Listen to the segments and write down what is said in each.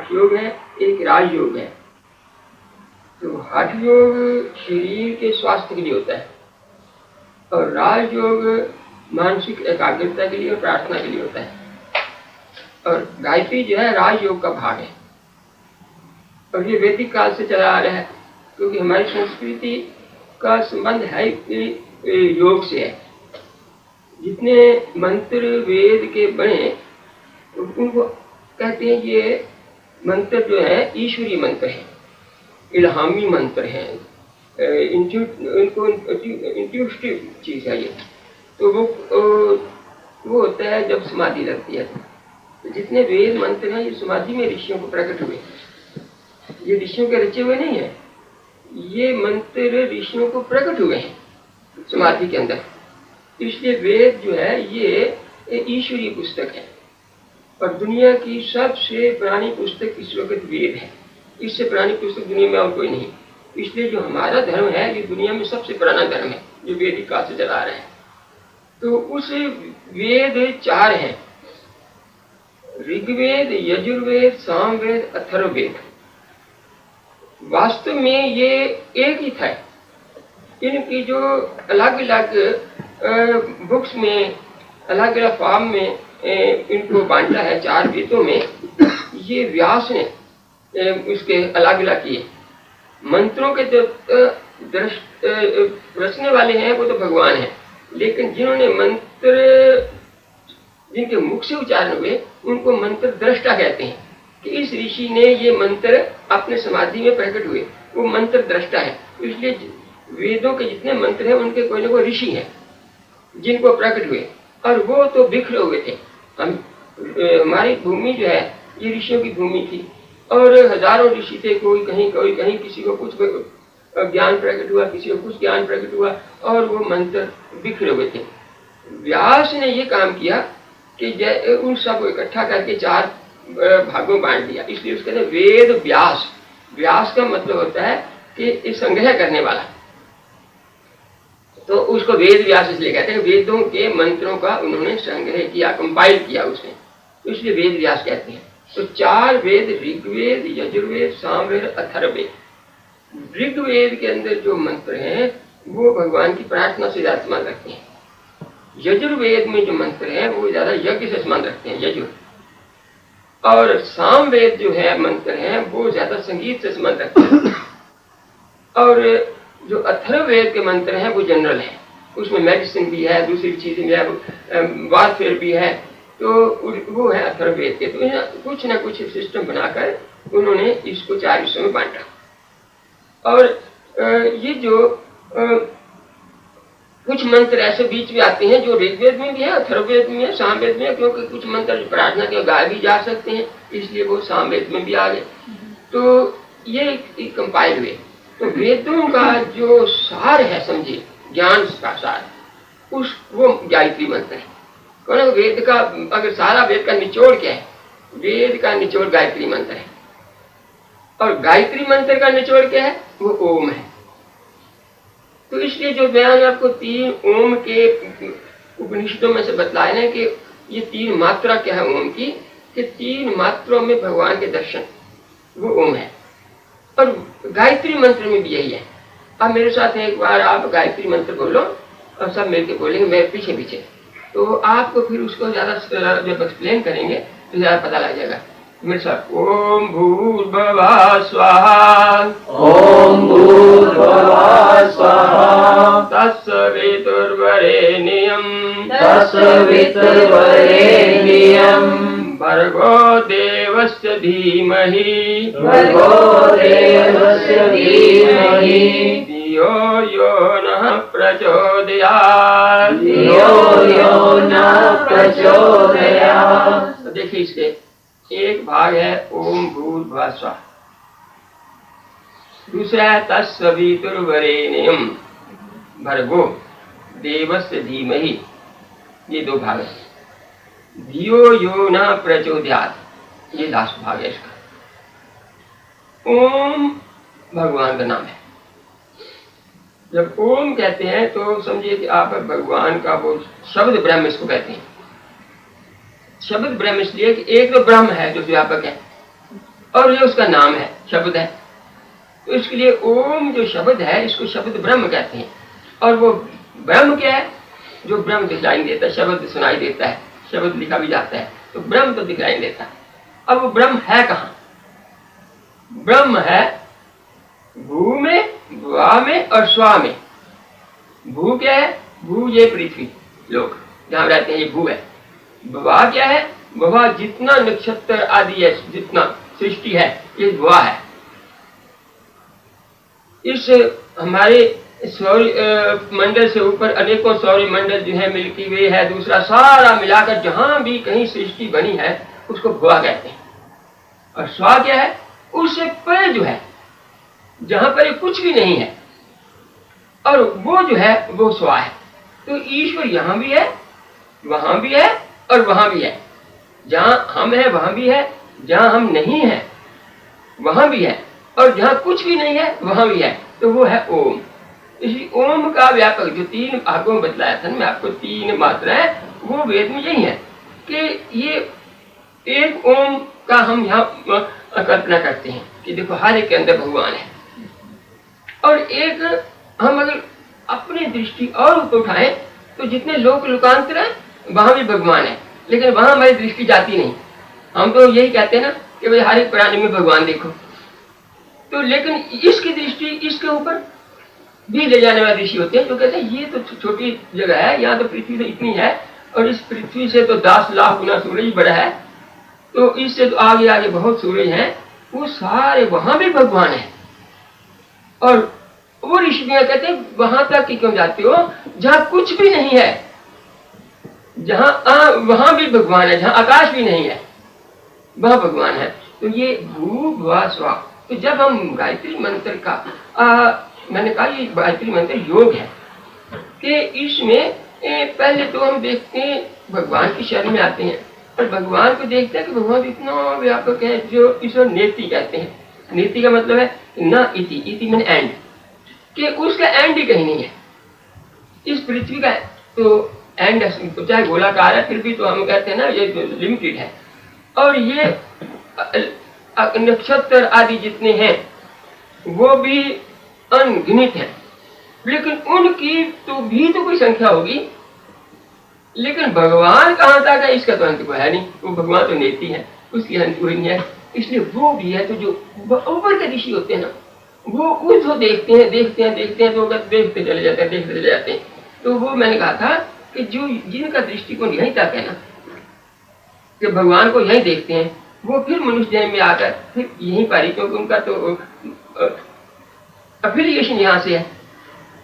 हठ योग है, एक राजयोग है। तो हठ योग शरीर के स्वास्थ्य के लिए होता है और राजयोग मानसिक एकाग्रता के लिए और प्रार्थना के लिए होता है। और गायत्री जो है राजयोग का भाग है और ये वैदिक काल से चला आ रहा है, क्योंकि हमारी संस्कृति का संबंध है योग से है। जितने मंत्र वेद के बने उनको कहते हैं ये मंत्र जो है ईश्वरीय मंत्र है, इल्हामी मंत्र है, इनको इंट्यूटिव चीज है ये। तो वो होता है जब समाधि लगती है। तो जितने वेद मंत्र हैं ये समाधि में ऋषियों को प्रकट हुए, ये ऋषियों के रचे हुए नहीं है, ये मंत्र ऋषियों को प्रकट हुए हैं समाधि के अंदर। इसलिए वेद जो है ये ईश्वरीय पुस्तक है और दुनिया की सबसे पुरानी पुस्तक इस वक्त वेद है। इससे पुरानी पुस्तक दुनिया में और कोई नहीं। इसलिए जो हमारा धर्म है ये दुनिया में सबसे पुराना धर्म है जो वैदिक काल से चला रहा है। तो उस वेद 4 हैं, ऋग्वेद, यजुर्वेद, सामवेद, अथर्ववेद। वास्तव में ये एक ही था। इनकी जो अलग अलग बुक्स में अलग अलग फॉर्म में इनको बांटा है 4 वेदों में, ये व्यास ने उसके अलग अलग किए। मंत्रों के जो रचने वाले हैं वो तो भगवान हैं, लेकिन जिन्होंने मंत्र जिनके मुख से उच्चारण हुए उनको मंत्र दृष्टा कहते हैं कि इस ऋषि ने ये मंत्र अपने समाधि में प्रकट हुए, वो मंत्र दृष्टा है। इसलिए वेदों के जितने मंत्र हैं उनके कोई ना कोई ऋषि हैं जिनको प्रकट हुए, और वो तो बिखरे हुए थे। हमारी भूमि जो है ये ऋषियों की भूमि थी और हजारों ऋषि थे, कोई कहीं किसी को कुछ ज्ञान प्रकट हुआ, किसी को कुछ ज्ञान प्रकट हुआ और वो मंत्र बिखरे हुए थे। व्यास ने ये काम किया कि उन सबको इकट्ठा करके 4 भागों बांट दिया। इसलिए उसके अंदर वेद व्यास, व्यास का मतलब होता है कि संग्रह करने वाला, तो उसको वेद व्यास इसलिए कहते हैं। वेदों के मंत्रों का उन्होंने संग्रह किया, कंपाइल किया उसने, तो इसलिए वेद व्यास कहते हैं। तो 4 वेद, ऋग्वेद, यजुर्वेद, सामवेद, अथर्ववेद। ऋग्वेद के अंदर जो मंत्र हैं वो भगवान की प्रार्थना से ज्यादा संबंध रखते हैं। यजुर्वेद में जो मंत्र हैं वो ज्यादा यज्ञ से संबंध रखते हैं, यजुर। और सामवेद जो है मंत्र हैं वो ज्यादा संगीत से संबंध रखते हैं। और जो अथर्ववेद के मंत्र हैं वो जनरल है, उसमें मेडिसिन भी है, दूसरी चीजें भी है, वारफेयर भी है, तो वो है अथर्ववेद के। तो कुछ ना कुछ सिस्टम बनाकर उन्होंने इसको 4 हिस्सों में बांटा। और ये जो कुछ मंत्र ऐसे बीच में आते हैं जो ऋग्वेद में भी है, अथर्ववेद में है, सामवेद में है, क्योंकि कुछ मंत्र प्रार्थना के गाए भी जा सकते हैं, इसलिए वो सामवेद में भी आ गए। तो ये कंपाइल हुए। तो वेदों का जो सार है, समझिए ज्ञान का सार, वो गायत्री मंत्र है। कौन वेद का, अगर सारा वेद का निचोड़ क्या है, वेद का निचोड़ गायत्री मंत्र है। और गायत्री मंत्र का निचोड़ क्या है, वो ओम है। तो इसलिए जो मैंने आपको 3 ओम के उपनिषदों में से बतलाया है कि ये 3 मात्रा क्या है ओम की, कि 3 मात्रों में भगवान के दर्शन, वो ओम है। और गायत्री मंत्र में भी यही है। अब मेरे साथ एक बार आप गायत्री मंत्र बोलो और सब मिलके बोलेंगे, मेरे पीछे पीछे, तो आपको फिर उसको ज्यादा जब एक्सप्लेन करेंगे तो ज्यादा पता लग जाएगा। मेरे साथ ओम भूर्भुवः स्वाहा, ओम भूर्भुवः स्वाहा, तत्सवितुर्वरेण्यं, तत्सवितुर्वरेण्यं, भर्गो देवस्य धीमहि, भर्गो देवस्य धीमहि, धियो यो नः प्रचोदयात्, धियो यो नः प्रचोदयात्। तो देखिए इसके एक भाग है ओम भूर्भुवः स्वाहा, दूसरा है तत्सवितुर्वरेण्यं भर्गो देवस्य धीमहि, ये 2 भाग है। धियो यो न प्रचोदयात्, ये लास्ट भाग है इसका। ओम भगवान का नाम है। जब ओम कहते हैं तो समझिए कि आप भगवान का वो शब्द ब्रह्म इसको कहते हैं। शब्द ब्रह्म इसलिए कि एक तो ब्रह्म है जो व्यापक है, और ये उसका नाम है, शब्द है। तो इसके लिए ओम जो शब्द है इसको शब्द ब्रह्म कहते हैं। और वो ब्रह्म क्या है? जो ब्रह्म दिखलाई देता है, शब्द सुनाई देता है, शब्द लिखा भी जाता है, तो ब्रह्म तो दिखलाई देता है। अब वो ब्रह्म है कहाँ? ब्रह्म है भू में, भुआ में और स्वा में। भू क्या है? भू ये पृथ्वी लोग जहां रहते हैं, ये भू है। भुआ क्या है? भुआ जितना नक्षत्र आदि है, जितना सृष्टि है, ये भुआ है। इस हमारे सौर मंडल से ऊपर अनेकों सौर मंडल जो है, मिल्की वे है, दूसरा सारा मिलाकर जहां भी कहीं सृष्टि बनी है उसको भुआ कहते हैं। और स्वा क्या है? उससे परे जो है, जहां पर कुछ भी नहीं है, और वो जो है वो स्वा है। तो ईश्वर यहां भी है, वहां भी है और वहां भी है। जहां हम है वहां भी है, जहां हम नहीं है वहां भी है, और जहां कुछ भी नहीं है वहां भी है। तो वो है ओम। इसी ओम का व्यापक जो 3 भागों में बतलाया था, मैं आपको 3 मात्राएं, वो वेद में यही है कि ये एक ओम का हम यहाँ कल्पना करते हैं कि देखो हर एक के अंदर भगवान है। और एक हम अगर अपनी दृष्टि और ऊपर उठाएं तो जितने लोक लोकांतर है वहां भी भगवान है, लेकिन वहां हमारी दृष्टि जाती नहीं। हम तो यही कहते हैं ना कि भाई हर एक प्राणी में भगवान देखो, तो लेकिन इसकी दृष्टि इसके ऊपर भी ले जाने वाले ऋषि होते हैं जो कहते हैं ये तो छोटी जगह है, यहाँ तो पृथ्वी तो इतनी है और इस पृथ्वी से तो 10 लाख गुना सूरज बड़ा है, तो इससे तो आगे आगे बहुत सूरज हैं, वो सारे वहां भी भगवान है। और वो ऋषि कहते हैं वहां तक कि क्यों जाते हो जहां कुछ भी नहीं है, जहां वहां भी भगवान है, जहां आकाश भी नहीं है वहां भगवान है। तो ये भू भुआ स्वा। तो जब हम गायत्री मंत्र का मैंने कहा ये गायत्री मंत्र योग है कि इसमें पहले तो हम देखते हैं भगवान की शरण में आते हैं और भगवान को देखते हैं कि भगवान इतना व्यापक है, जो ईश्वर नेति कहते हैं। नेति का मतलब है न इति, इति मैंने एंड, कि उसका एंड ही कहीं नहीं है। इस पृथ्वी का तो एंड चाहे गोलाकार है फिर भी तो हम कहते हैं ना ये लिमिटेड है। और ये नक्षत्र आदि जितने हैं वो भी अनगिनत है, लेकिन उनकी तो भी तो कोई संख्या होगी, लेकिन भगवान कहाँ तक है इसका तो अंत को है नहीं। वो भगवान तो नेति है, उसकी अंत कोई नहीं है, इसलिए वो भी है। तो जो ऊपर के ऋषि होते हैं ना वो उसको देखते हैं देखते हैं देखते हैं, तो देखते चले जाते हैं देखते चले जाते हैं। तो वो मैंने कहा था कि जो जिनका दृष्टिकोण यहीं तक है ना कि भगवान को यहीं देखते हैं, वो फिर मनुष्य जन्म में आकर फिर यहीं पारी, क्योंकि उनका तो अफिलिएशन यहाँ से है।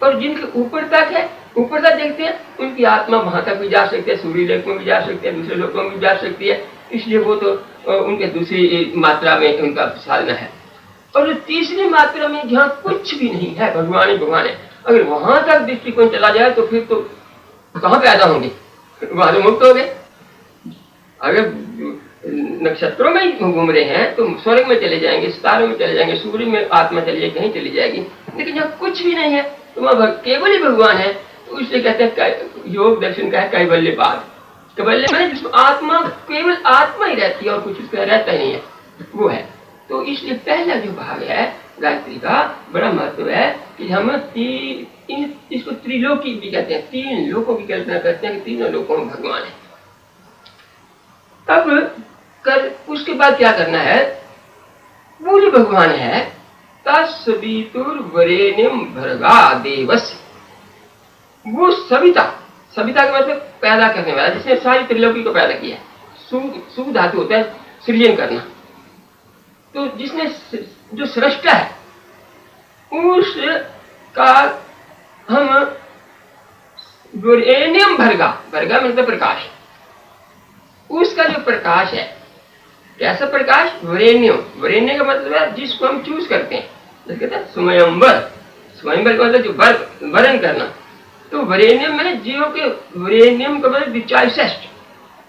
और जिनके ऊपर तक है, ऊपर तक देखते हैं, उनकी आत्मा वहां तक भी जा सकती है, सूर्य लोक में भी जा सकती है, दूसरे लोकों में भी जा सकती है, इसलिए वो तो उनके दूसरी मात्रा में उनका साधना है। और तीसरी मात्रा में जहाँ कुछ भी नहीं है, भगवान ही भगवान है, अगर वहां तक दृष्टिकोण चला जाए तो फिर तो कहाँ पैदा होंगे, वहां तो मुक्त हो गए। अगर नक्षत्रों में ही घूम रहे हैं तो स्वर्ग में चले जाएंगे, सितारों में चले जाएंगे, सूर्य में आत्मा चली जाएगी, कहीं चली जाएगी। लेकिन जब कुछ भी नहीं है तो वहां केवल ही भगवान है। तो इसलिए कहते हैं योग दर्शन का है कैवल्यवाद। कैवल्य मैंने जिसमें आत्मा, केवल आत्मा ही रहती है और कुछ उसका रहता ही नहीं है, वो है। तो इसलिए पहला जो भाग है गायत्री का बड़ा महत्व है कि हम इसको त्रिलोकी भी कहते हैं, 3 लोकों की कल्पना करते हैं कि तीनों लोकों में भगवान है। अब उसके बाद क्या करना है, वो जो भगवान है तस्सवितुर्वरेण्यं भर्गा देवस्य, वो सविता, सविता का मतलब पैदा करने वाला, जिसने सारी त्रिलोकी को पैदा किया है। सु धातु होता है सृजन करना। तो जिसने जो सृष्टा है उसका हम वरेण्यम भर्गा, भर्गा मतलब प्रकाश, उसका जो प्रकाश है कैसा प्रकाश, वरेण्यम, वरेण्य का मतलब है जिसको हम चूज करते हैं, जैसे कहते हैं स्वयंवर, स्वयंवर का मतलब जो वरण करना। तो वरेण्यम मैंने जीव के वरेण्यम का मतलब चॉइसेस्ट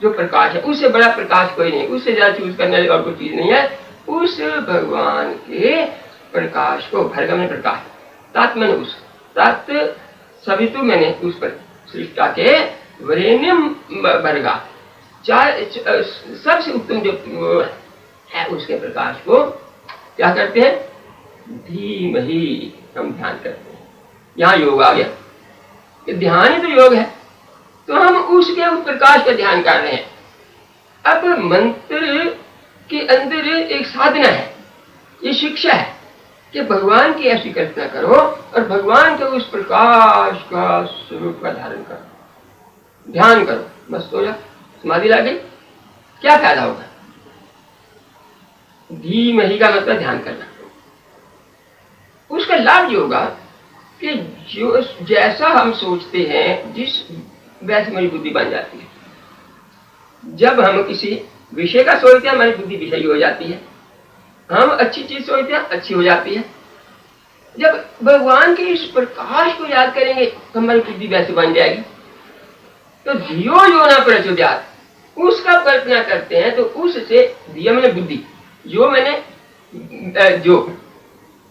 जो प्रकाश है, उससे बड़ा प्रकाश कोई नहीं, उससे ज्यादा चूज करने वाली और कोई चीज नहीं है। उस भगवान के प्रकाश को, भर्ग में प्रकाश, तात मैंने उस, तात सवितु मैंने उस पर सृष्टा के, वरेण्यम भर्गा सबसे उत्तम जो है उसके प्रकाश को क्या करते हैं, धीमहि हम ध्यान करते हैं। यहाँ योग आ गया, ध्यान ही तो योग है, तो हम उसके उस प्रकाश का ध्यान कर रहे हैं। अब मंत्र के अंदर एक साधना है, ये शिक्षा है कि भगवान की ऐसी कल्पना करो और भगवान के उस प्रकाश का स्वरूप का धारण करो, ध्यान करो, बस हो जा, समाधि ला गई। क्या फायदा होगा? धीमहि का मतलब ध्यान करना। उसका लाभ ये होगा कि जो जैसा हम सोचते हैं जिस वैसे हमारी बुद्धि बन जाती है। जब हम किसी विषय का सोचते हैं हमारी बुद्धि विषयी हो जाती है, हम अच्छी चीज सोचते हैं अच्छी हो जाती है। जब भगवान के इस प्रकाश को याद करेंगे तो हमारी बुद्धि वैसे बन जाएगी। तो धियो यो न प्रचोदयात्, उसका कल्पना करते हैं तो उससे, धिया मैंने बुद्धि, जो मैंने जो,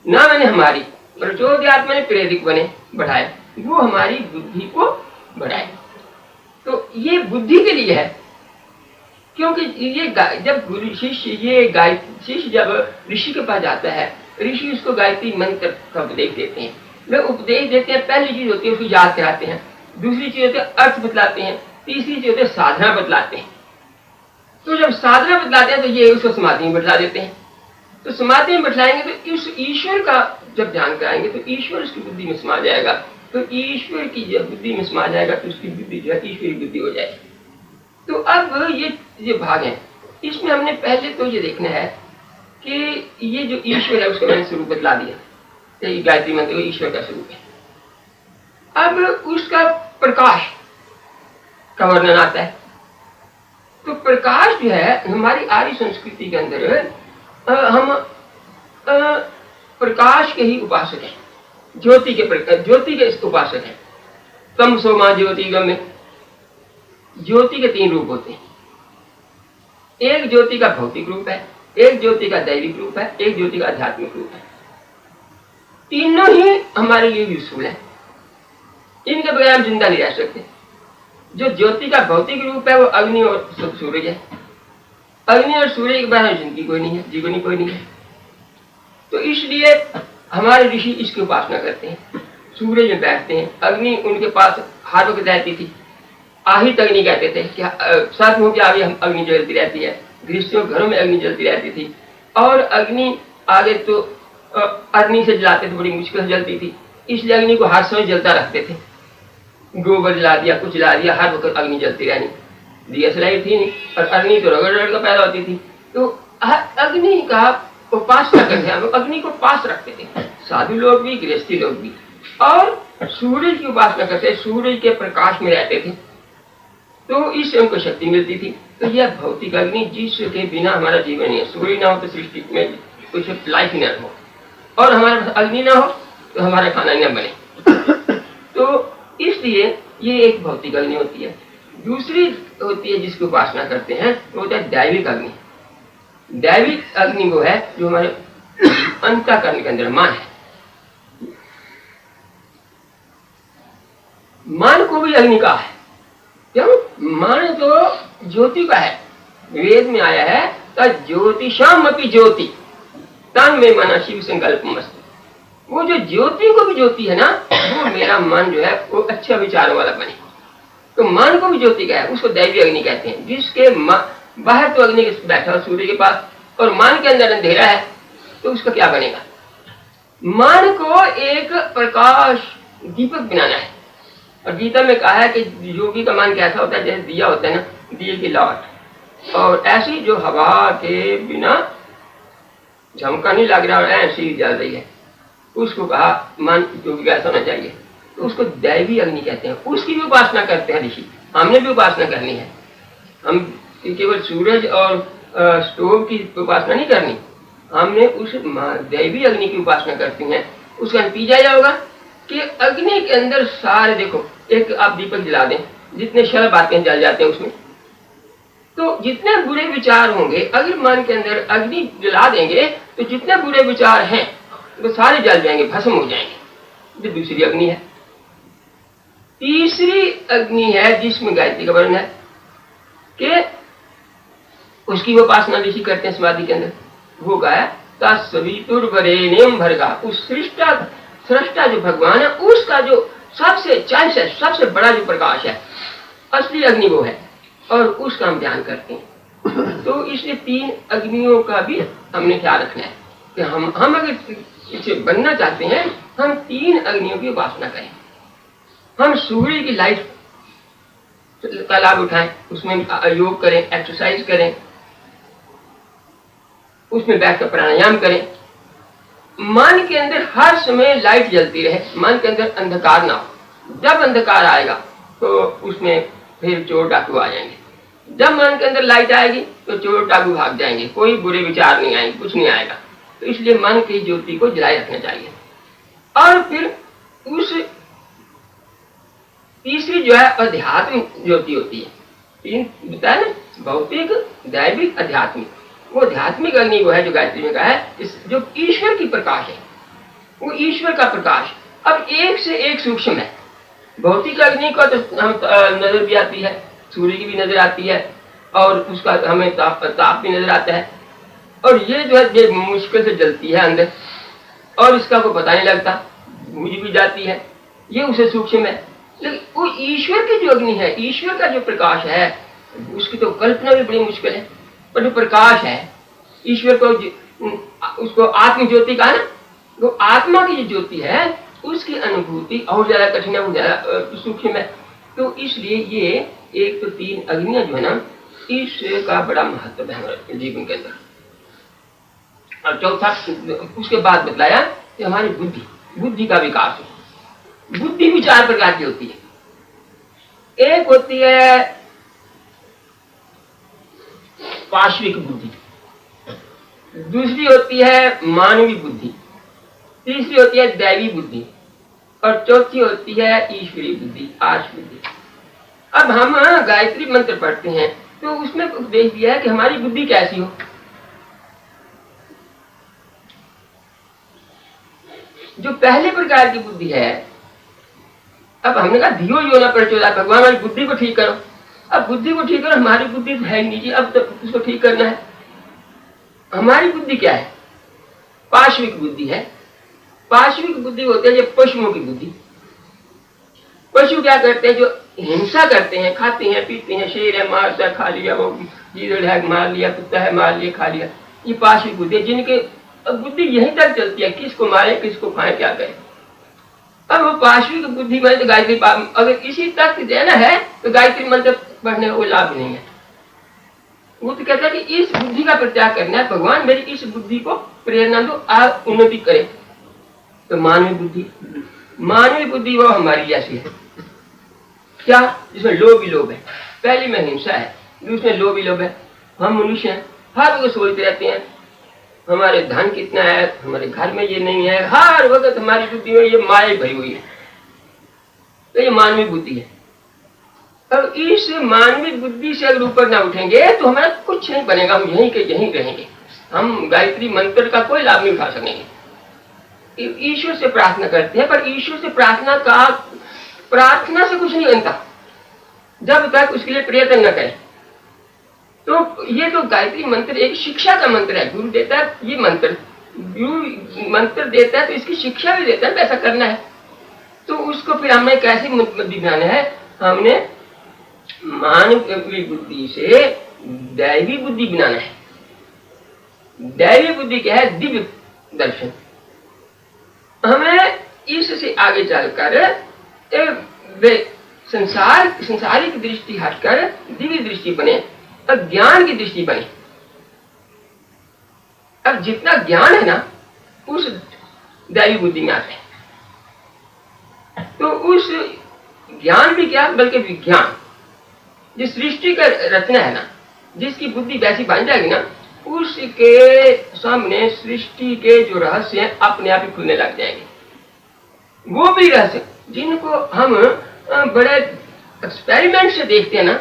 ना मैंने हमारी, प्रचोदयात् मैंने प्रेरित बने, बढ़ाए, वो हमारी बुद्धि को बढ़ाए। तो ये बुद्धि के लिए है, क्योंकि ये जब गुरु शिष्य शिष्य जब ऋषि के पास जाता है, ऋषि उसको गायत्री मंत्र का उपदेश देते हैं। वे उपदेश देते हैं, पहली चीज होती है उसको याद कराते हैं, दूसरी चीज होती है अर्थ बतलाते हैं, तीसरी चीज होती है साधना बतलाते हैं। तो जब साधना बतलाते हैं तो ये उसको समाधि में बतला देते हैं। तो समाधि में बैठाएंगे तो इस ईश्वर का जब ध्यान कराएंगे तो ईश्वर उसकी बुद्धि में समा जाएगा। तो ईश्वर की जब बुद्धि में समा जाएगा तो उसकी बुद्धि जो है ईश्वरी बुद्धि हो जाएगी। तो अब ये भाग है, इसमें हमने पहले तो ये देखना है कि ये जो ईश्वर है उसका मैंने स्वरूप बतला दिया, ये गायत्री मंत्र ईश्वर का स्वरूप है। अब उसका प्रकाश का वर्णन आता है। तो प्रकाश जो है हमारी आर्य संस्कृति के अंदर हम प्रकाश के ही उपासक हैं, ज्योति के उपासक हैं। तम सोमा ज्योति गम्य, ज्योति के 3 रूप होते हैं। एक ज्योति का भौतिक रूप है, एक ज्योति का दैविक रूप है, एक ज्योति का आध्यात्मिक रूप है। तीनों ही हमारे लिए यूजफुल है, इनके बगैर हम जिंदा नहीं रह सकते। जो ज्योति का भौतिक रूप है वो अग्नि और सूरज है। अग्नि और सूर्य के बगैर जिंदगी कोई नहीं है, जीवनी कोई नहीं है। तो इसलिए हमारे ऋषि इसकी उपासना करते हैं, सूरज में बैठते हैं। अग्नि उनके पास हर वक्त रहती थी, आहित अग्नि कहते थे कि साथ में आगे हम अग्नि जलती रहती है। गृहस्थियों घरों में अग्नि जलती रहती थी, और अग्नि आगे तो अग्नि से जलाते थे, बड़ी मुश्किल से जलती थी, इसलिए अग्नि को हर समय जलता रखते थे। गोबर जला दिया, कुछ जला दिया, हर वक्त अग्नि जलती रहनी। दिया सलाई थी नहीं, और अग्नि तो रगड़ रगड़ कर पैदा होती थी। तो अग्नि का उपासना करते हैं, अग्नि को पास रखते थे, साधु लोग भी गृहस्थी लोग भी। और सूरज की उपासना करते, सूरज के प्रकाश में रहते थे, तो इससे उनको शक्ति मिलती थी। तो यह भौतिक अग्नि जिसके बिना हमारा जीवन नहीं है। सूर्य ना हो तो सृष्टि में कुछ लाइफ न हो, और हमारे पास अग्नि ना हो तो हमारा खाना न बने। तो इसलिए ये एक भौतिक अग्नि होती है। दूसरी होती है जिसकी उपासना करते हैं, वो होता है दैविक अग्नि। दैविक अग्नि वो है जो हमारे अंतःकरण के अंदर मन है। मन को भी अग्नि का है, क्यों? मन तो ज्योति का है। वेद में आया है तो ज्योतिषाम अपि ज्योति तन में मना शिव संकल्प मस्त। वो जो ज्योति को भी ज्योति है ना, वो मेरा मन जो है वो अच्छा विचारों वाला बने। तो मन को भी ज्योति का है, उसको दैवी अग्नि कहते हैं। जिसके बाहर तो अग्नि बैठा हो सूर्य के पास, और मन के अंदर अंधेरा है, तो उसका क्या बनेगा? मन को एक प्रकाश दीपक बनाना है। और गीता में कहा है कि योगी का मन कैसा होता है, जैसे दिया होता है ना, दिए की लौट, और ऐसी जो हवा के बिना झमका नहीं लग रहा और ऐसी जल रही है, उसको कहा मन योगी का ऐसा होना चाहिए। तो उसको दैवी अग्नि कहते हैं। उसकी भी उपासना करते हैं ऋषि, हमने भी उपासना करनी है। हम केवल सूरज और स्टोव की उपासना नहीं करनी, हमने उस दैवी अग्नि की उपासना करती हैं। उसका नतीजा यह होगा कि अग्नि के अंदर सारे, देखो एक आप दीपक जला दें, जितने शल्ब आते हैं जल जाते हैं उसमें। तो जितने बुरे विचार होंगे, अगर मन के अंदर अग्नि जला देंगे तो जितने बुरे विचार हैं वो सारे जल जाएंगे, भस्म हो जाएंगे। ये दूसरी अग्नि है। तीसरी अग्नि है जिसमें गायत्री का वर्णन है कि उसकी वो उपासना ऋषि करते हैं समाधि के अंदर। वो गाया तस्वीतुर्वरेण्यम भर्गा, उस सृष्टा जो भगवान है उसका जो सबसे चॉइस है, सबसे बड़ा जो प्रकाश है, असली अग्नि वो है, और उसका हम ध्यान करते हैं। तो इसलिए 3 अग्नियों का भी हमने ख्याल रखना है कि हम अगर इसे बनना चाहते हैं, हम 3 अग्नियों की उपासना करें। हम सूर्य की लाइट का लाभ उठाएं, उसमें योग करें, एक्सरसाइज करें, उसमें बैठकर प्राणायाम करें। मन के अंदर हर समय लाइट जलती रहे, मन के अंदर अंधकार ना हो। जब अंधकार आएगा तो उसमें फिर चोर डाकू आ जाएंगे। जब मन के अंदर लाइट आएगी तो चोर डाकू भाग जाएंगे, कोई बुरे विचार नहीं आएंगे, कुछ नहीं आएगा। तो इसलिए मन की ज्योति को जलाए रखना चाहिए। और फिर उस तीसरी जो है अध्यात्म ज्योति होती है। 3 बताया ना, भौतिक, दैविक, आध्यात्मिक। वो आध्यात्मिक अग्नि वो है जो गायत्री में कहा है, जो ईश्वर की प्रकाश है, वो ईश्वर का प्रकाश। अब एक से एक सूक्ष्म है। भौतिक अग्नि को तो हम नजर भी आती है, सूर्य की भी नजर आती है, और उसका हमें ताप भी नजर आता है, और ये जो है ये मुश्किल से जलती है अंदर, और इसका कोई पता नहीं लगता, बुझ भी जाती है, ये उसे सूक्ष्म है। लेकिन वो ईश्वर की जो अग्नि है, ईश्वर का जो प्रकाश है, उसकी तो कल्पना भी बड़ी मुश्किल है। पर जो प्रकाश है ईश्वर को, उसको आत्म ज्योति कहा ना, वो आत्मा की जो ज्योति है उसकी अनुभूति और ज्यादा कठिन है, वो ज्यादा सूक्ष्म है। तो इसलिए ये 1 तो 3 अग्नियां जो है ना, ईश्वर का बड़ा महत्व है हमारे जीवन के अंदर। और चौथा उसके बाद बतलाया कि हमारी बुद्धि का विकास हो। बुद्धि भी 4 प्रकार की होती है। एक होती है पाश्विक बुद्धि, दूसरी होती है मानवी बुद्धि, तीसरी होती है दैवी बुद्धि, और चौथी होती है ईश्वरी बुद्धि, आर्ष बुद्धि। अब हम गायत्री मंत्र पढ़ते हैं तो उसमें उपदेश दिया है कि हमारी बुद्धि कैसी हो। जो पहले प्रकार की बुद्धि है, अब हमने कहा धियो यो न प्रचोदयात्, भगवान हमारी बुद्धि को ठीक करो। अब बुद्धि को ठीक करो, हमारी बुद्धि तो है नहीं जी, अब तो उसको ठीक करना है। हमारी बुद्धि क्या है? पाश्विक बुद्धि है। पाश्विक बुद्धि होती है ये पशुओं की बुद्धि। पशु क्या करते हैं? जो हिंसा करते हैं, खाते हैं पीते हैं, शेर है मारता है, खा लिया, वो गीदड़ है मार लिया, कुत्ता है मार लिया, खा लिया। ये पाश्विक बुद्धि है, जिनके बुद्धि यहीं तक चलती है, किसको मारे किसको खाए क्या करें। अब वो पाश्विक बुद्धि में तो गायत्री, अगर इसी तक देना है तो गायत्री मंत्र पढ़ने का कोई लाभ नहीं है। वो तो कहता है कि इस बुद्धि का प्रत्याग करना है, भगवान मेरी इस बुद्धि को प्रेरणा दो, आप उन्नति करें। तो मानवीय बुद्धि वो हमारी जैसी है क्या, जिसमें लोभ ही लोभ है। पहली में हिंसा है, दूसरे लोभ ही लोभ है। हम मनुष्य हैं, हर वक्त सोचते रहते हैं हमारे धन कितना है, हमारे घर में ये नहीं है, हर वक्त हमारी बुद्धि में ये माया भरी हुई है। तो ये मानवीय बुद्धि है। अब इस मानवीय बुद्धि से अगर ऊपर ना उठेंगे तो हमारा कुछ नहीं बनेगा, हम यहीं के यहीं रहेंगे। हम गायत्री मंत्र का कोई लाभ नहीं उठा सकेंगे। ईश्वर से प्रार्थना करते हैं, पर ईश्वर से प्रार्थना से कुछ नहीं बनता जब तक उसके लिए प्रयत्न न करें। तो ये तो गायत्री मंत्र एक शिक्षा का मंत्र है। गुरु देता है ये मंत्र, गुरु मंत्र देता है तो इसकी शिक्षा भी देता है, ऐसा करना है। तो उसको फिर हमें कैसे बुद्धि बनाना है? हमने मानवीय बुद्धि से दैवी बुद्धि बनाना है। दैवी बुद्धि क्या है? दिव्य दर्शन। हमें इससे आगे चलकर संसारिक दृष्टि हटकर दिव्य दृष्टि बने, अब ज्ञान की दृष्टि बने। अब जितना ज्ञान है ना उस दैवी बुद्धि में आते हैं। तो उस ज्ञान भी क्या बल्कि विज्ञान, जिस सृष्टि का रचना है ना, जिसकी बुद्धि वैसी बन जाएगी ना, उसके सामने सृष्टि के जो रहस्य हैं अपने आप ही खुलने लग जाएंगे। वो भी रहस्य जिनको हम बड़े एक्सपेरिमेंट से देखते हैं ना,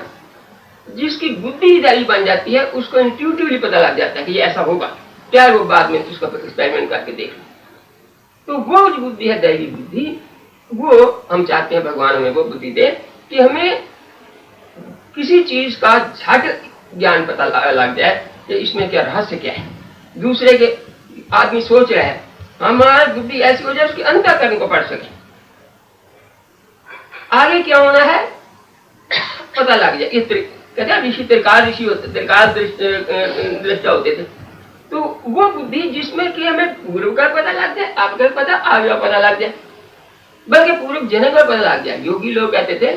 जिसकी बुद्धि दैवी बन जाती है, उसको इंट्यूटिवली पता लग जाता है कि ये ऐसा होगा, चाहे वो बाद में उसका एक्सपेरिमेंट करके देख लो। तो वो जो बुद्धि है दैवी बुद्धि, वो हम चाहते हैं भगवान हमें वो बुद्धि दे कि हमें किसी चीज का झट ज्ञान पता लग जाए कि इसमें क्या रहस्य क्या है। दूसरे के आदमी सोच रहे हैं, हमारी बुद्धि ऐसी हो जाए उसके अंतःकरण को पढ़ सके, आगे क्या होना है पता लग जाए। इस कहते हैं ऋषि त्रिकाल ऋषि होते, त्रिकाल दृष्टा होते थे। तो वो बुद्धि जिसमें कि हमें पूर्व का पता लग जाए, आपका पता आगे का पता लग जाए, बल्कि पूर्व जन्म का पता लग जाए। योगी लोग कहते थे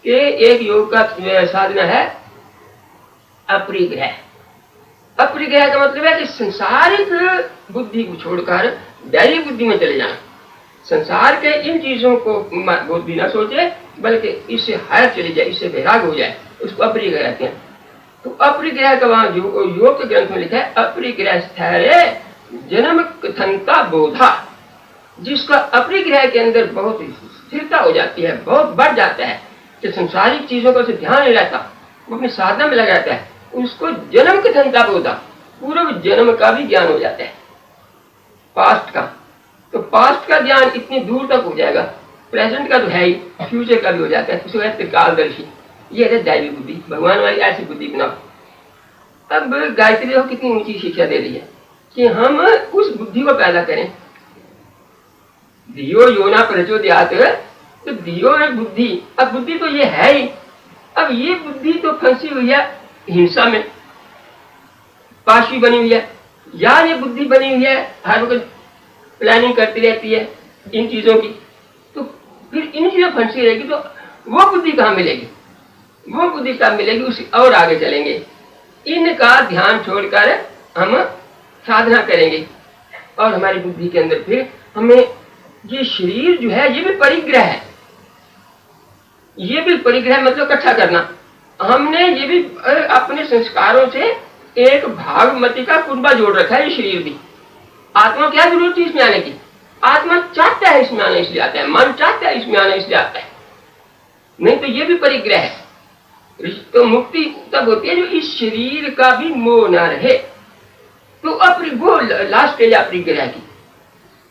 कि एक योग का साधना है अपरिग्रह। अपरिग्रह का मतलब है कि संसारिक बुद्धि को छोड़कर दैवी बुद्धि में चले जाना। संसार के इन चीजों को बुद्धि न सोचे, बल्कि इससे हट चली जाए, इससे वैराग हो जाए, उसको अपरिग्रह कहते हैं। तो अपरिग्रह का वहां योग के ग्रंथ में लिखा है, अपरिग्रह स्थैर्य जन्म कथनता बोधा। जिसका अपरिग्रह के अंदर बहुत स्थिरता हो जाती है, बहुत बढ़ जाता है, कि संसारिक चीजों का ध्यान नहीं रहता, वो अपनी साधना में लगा रहता है, उसको जन्म कथनता बोधा, पूर्व जन्म का भी ज्ञान हो जाता है, पास्ट का। तो पास्ट का ज्ञान इतनी दूर तक हो जाएगा, प्रेजेंट का तो है ही, फ्यूचर का भी हो जाता है, उसको कहते हैं त्रिकालदर्शी। ये है दैवी बुद्धि, भगवान वाली ऐसी बुद्धि बनाओ। अब गायत्री देखो कितनी ऊंची शिक्षा दे रही है कि हम उस बुद्धि को पैदा करें। दियो योना प्रचोदयात, तो दियो है बुद्धि। अब बुद्धि तो ये है ही, अब ये बुद्धि तो फंसी हुई है हिंसा में, पाशी बनी हुई है, या ये बुद्धि बनी हुई है हर वक्त प्लानिंग करती रहती है इन चीजों की। तो फिर इन चीजों फंसी रहेगी तो वो बुद्धि कहाँ मिलेगी, वो बुद्धि कहाँ मिलेगी, उसी और आगे चलेंगे। इनका ध्यान छोड़कर हम साधना करेंगे और हमारी बुद्धि के अंदर फिर हमें ये शरीर जो है ये भी परिग्रह है, ये भी परिग्रह मतलब इकट्ठा करना। हमने ये भी अपने संस्कारों से एक भागमती का कुंबा जोड़ रखा है। ये शरीर भी, आत्मा क्या जरूरत है इसमें आने की, आत्मा चाहता है इसमें आने इसलिए आता है, मन चाहता है इसमें आने इसलिए आता है, नहीं तो ये भी परिग्रह है। तो मुक्ति तब होती है जो इस शरीर का भी मोह न रहे। तो वो लास्ट स्टेज अपरिग्रह की।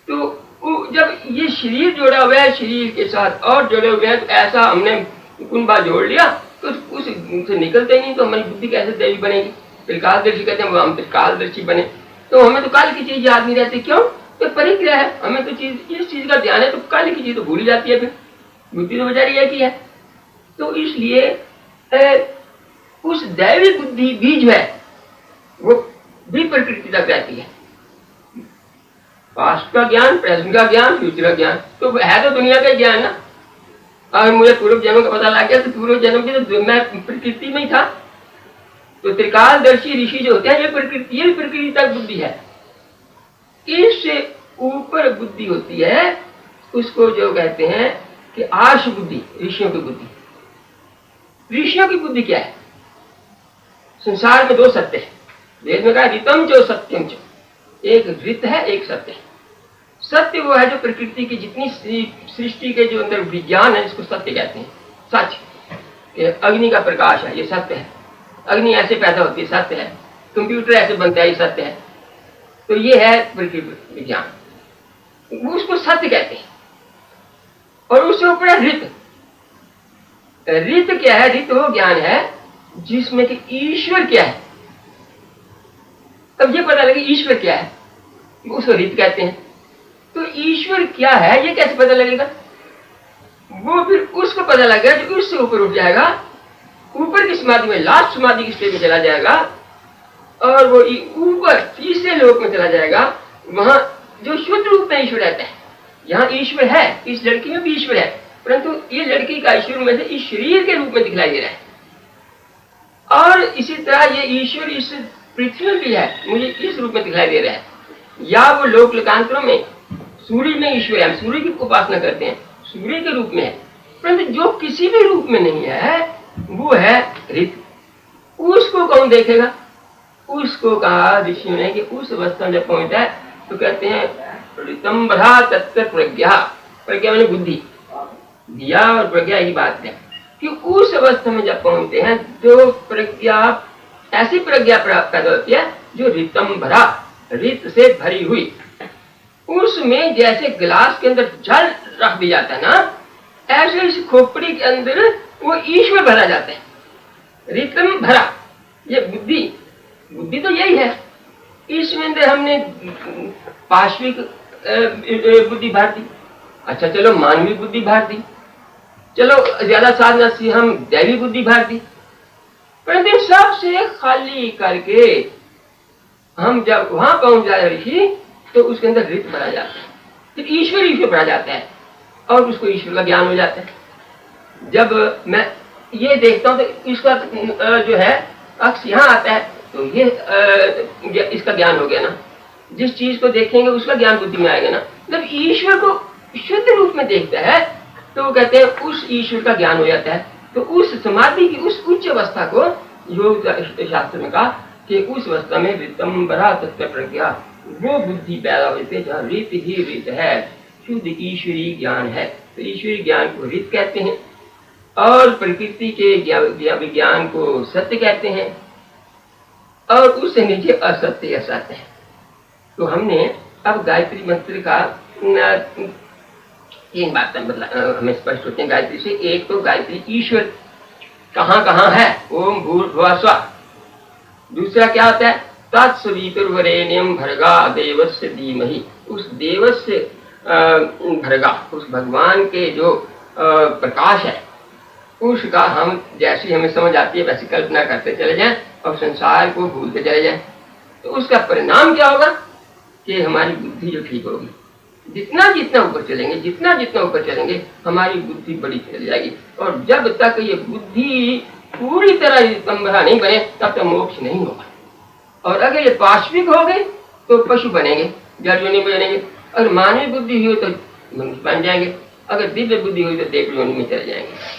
तो जब ये शरीर जोड़ा हुआ है शरीर के साथ और जुड़े हुए हैं, तो ऐसा हमने कुंभा जोड़ लिया तो उससे निकलते नहीं, तो हमारी बुद्धि कैसे दैवी बनेगी। त्रिकालदर्शी कहते हैं हम त्रिकालदर्शी बने, तो हमें तो काल की चीज याद नहीं रहती। क्यों? तो परिग्रह है, हमें तो इस चीज का ध्यान है, तो काल की चीज तो भूली जाती है, फिर बुद्धि तो बेचारी एक ही है। तो इसलिए उस दैवी बुद्धि भी जो है वो भी प्रकृति तक रहती है। पास्ट का ज्ञान, प्रेजेंट का ज्ञान, फ्यूचर का ज्ञान तो है तो दुनिया का ज्ञान ना। अगर मुझे पूर्व जन्म का पता लग गया तो पूर्व जन्म की तो मैं प्रकृति में ही था। तो त्रिकालदर्शी ऋषि जो होते हैं ये भी प्रकृति तक बुद्धि है। इससे ऊपर बुद्धि होती है, उसको जो कहते हैं कि आर्ष बुद्धि, ऋषियों की बुद्धि। ऋषियों की बुद्धि क्या है? संसार में दो सत्य है, वेद में कहा ऋतम जो सत्यम जो, एक ऋत है एक सत्य है। सत्य वो है जो प्रकृति की जितनी सृष्टि के जो अंदर विज्ञान है इसको सत्य कहते हैं, सच। अग्नि का प्रकाश है ये सत्य है, अग्नि ऐसे पैदा होती है सत्य है, कंप्यूटर ऐसे बनता है ये सत्य है। तो ये है प्रकृति विज्ञान, उसको सत्य कहते हैं। और उससे ऊपर है ऋत। ऋत क्या है? ऋत वो ज्ञान है जिसमें कि ईश्वर क्या है। तब ये पता लगे ईश्वर क्या है, उसको ऋत कहते हैं। तो ईश्वर क्या है ये कैसे पता लगेगा? वो फिर उसको पता लगेगा जो उससे ऊपर उठ जाएगा, ऊपर की समाधि में, लास्ट समाधि की स्टेज में चला जाएगा, और वो ऊपर तीसरे लोक में चला जाएगा, वहां जो शुद्ध रूप में ईश्वर रहता है। यहाँ ईश्वर है, इस लड़की में भी ईश्वर है, परंतु ये लड़की का ईश्वर में से इस शरीर के रूप में दिखलाई दे रहा है। और इसी तरह ये ईश्वर इस पृथ्वी में भी है, मुझे इस रूप में दिखलाई दे रहा है। या वो लोक लोकांतरों में सूर्य में ईश्वर है, हम सूर्य की उपासना करते हैं, सूर्य के रूप में है। परंतु जो किसी भी रूप में नहीं है वो है ऋत। उसको कौन देखेगा? उसको कहा ऋषियों ने कि उस अवस्था में जब पहुंचता है तो कहते हैं ऋतंबरा तत्व प्रज्ञा। प्रज्ञा मैंने बुद्धि, दिया और प्रज्ञा की बात है कि उस अवस्था में जब पहुंचते हैं तो प्रज्ञा, ऐसी प्रज्ञा पैदा होती है जो ऋतंबरा, ऋत से भरी हुई। उसमें जैसे गिलास के अंदर जल रख दिया जाता है ना, ऐसे इस खोपड़ी के अंदर वो ईश्वर भरा जाता है, ऋतम भरा। ये बुद्धि बुद्धि तो यही है। इसमें अंदर हमने पाश्विक बुद्धि भर दी, अच्छा चलो मानवीय बुद्धि भर दी, चलो ज्यादा साधना से हम दैवी बुद्धि भर दी, परंतु सबसे खाली करके हम जब वहां पहुंच जाए ऋषि तो उसके अंदर रित भरा जाता है, फिर ईश्वर भरा जाता है और उसको ईश्वर का ज्ञान हो जाता है। जब मैं ये देखता हूं तो इसका जो है अक्ष यहाँ आता है तो ये इसका ज्ञान हो गया ना। जिस चीज को देखेंगे उसका ज्ञान बुद्धि में आएगा ना। जब ईश्वर को शुद्ध रूप में देखता है तो वो कहते हैं उस ईश्वर का ज्ञान हो जाता है। तो उस समाधि की उस उच्च अवस्था को योग शास्त्र में कहा कि उस अवस्था में रितंबरा तत्व प्रज्ञा, वो बुद्धि पैदा होती है जहाँ रित ही रित है, शुद्ध ईश्वरीय ज्ञान है। तो ईश्वरीय ज्ञान को रित कहते हैं और प्रकृति के विज्ञान को सत्य कहते हैं और उससे नीचे असत्य असत्य है। तो हमने अब गायत्री मंत्र का तीन बातें हमें स्पष्ट होती हैं गायत्री से। एक तो गायत्री ईश्वर कहाँ कहाँ है, ओम भूर्भुवः स्वः। दूसरा क्या होता है, तत्सवितुर्वरेण्यं भर्गा देवस्य धीमहि। उस देवस्य भर्गा, उस भगवान के जो प्रकाश है उसका हम जैसी हमें समझ आती है वैसी कल्पना करते चले जाएं और संसार को भूलते चले जाएं तो उसका परिणाम क्या होगा कि हमारी बुद्धि जो ठीक होगी। जितना जितना ऊपर चलेंगे, जितना जितना ऊपर चलेंगे हमारी बुद्धि बड़ी चल जाएगी। और जब तक ये बुद्धि पूरी तरह रितंबरा नहीं बने तब तक मोक्ष नहीं होगा। और अगर ये पाश्विक हो गए तो पशु बनेंगे, जड़ योनि बनेंगे। अगर मानवीय बुद्धि हुई तो मनुष्य बन जाएंगे, अगर दिव्य बुद्धि हुई तो देव योनि में चले जाएंगे।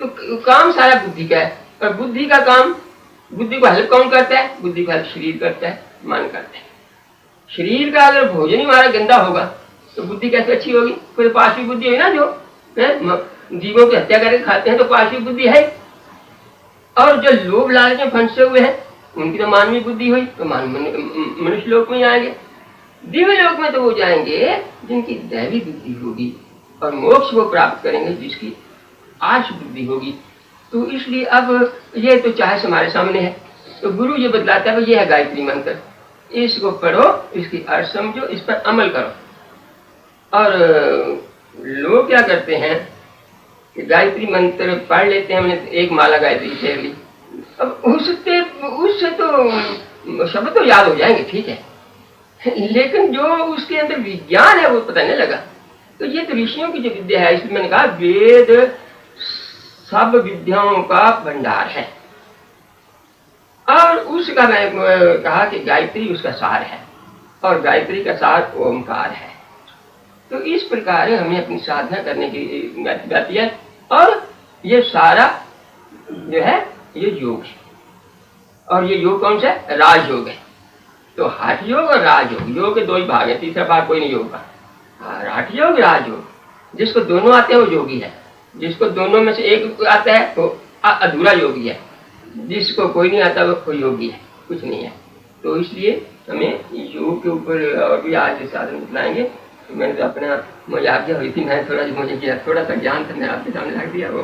तो काम सारा बुद्धि का है। और बुद्धि का काम, बुद्धि को हेल्प कौन करता है, बुद्धि का हेल्प शरीर करता है, मन करता है। शरीर का अगर भोजन ही हमारा गंदा होगा तो बुद्धि कैसे अच्छी होगी। कोई पाश्विक बुद्धि है ना, जो जीवों की हत्या करके खाते हैं तो पाश्विक बुद्धि है। और जो लोभ लालच में फंसे हुए हैं उनकी तो मानवीय बुद्धि हुई तो मनुष्य लोक में आएंगे। दिव्य लोक में तो वो जाएंगे जिनकी दैवी बुद्धि होगी और मोक्ष वो प्राप्त करेंगे जिसकी आश बुद्धि होगी। तो इसलिए अब ये तो चाहे हमारे सामने है तो गुरु ये बतलाता है ये है गायत्री मंत्र, इसको पढ़ो, इसकी अर्थ समझो, इस पर अमल करो। और लोग क्या करते हैं कि गायत्री मंत्र पढ़ लेते हैं, हमने एक माला गायत्री फेर ली, अब उससे तो शब्द तो याद हो जाएंगे, ठीक है, लेकिन जो उसके अंदर विज्ञान है वो पता नहीं लगा। तो ये तो ऋषियों की जो विद्या है, इसलिए मैंने कहा वेद सब विद्याओं का भंडार है। और उसका मैं कहा कि गायत्री उसका सार है और गायत्री का सार ओमकार है। तो इस प्रकार हमें अपनी साधना करने की जाती है और ये सारा जो है ये योग है। और ये योग कौन सा है, राजयोग है। तो हठ योग और राजयोग, योग के दो ही भाग है, तीसरा भाग कोई नहीं योग का। हठ योग राजयोग, जिसको दोनों आते हैं वो योगी है, जिसको दोनों में से एक आता है तो अधूरा योगी है, जिसको कोई नहीं आता वो कोई योगी है, कुछ नहीं है। तो इसलिए हमें योग के ऊपर और भी आज साधन बताएंगे। तो मैंने तो अपना मुझे आज्ञा हुई थी, मैं थोड़ा सा ज्ञान था मैं आपके सामने रख दिया। वो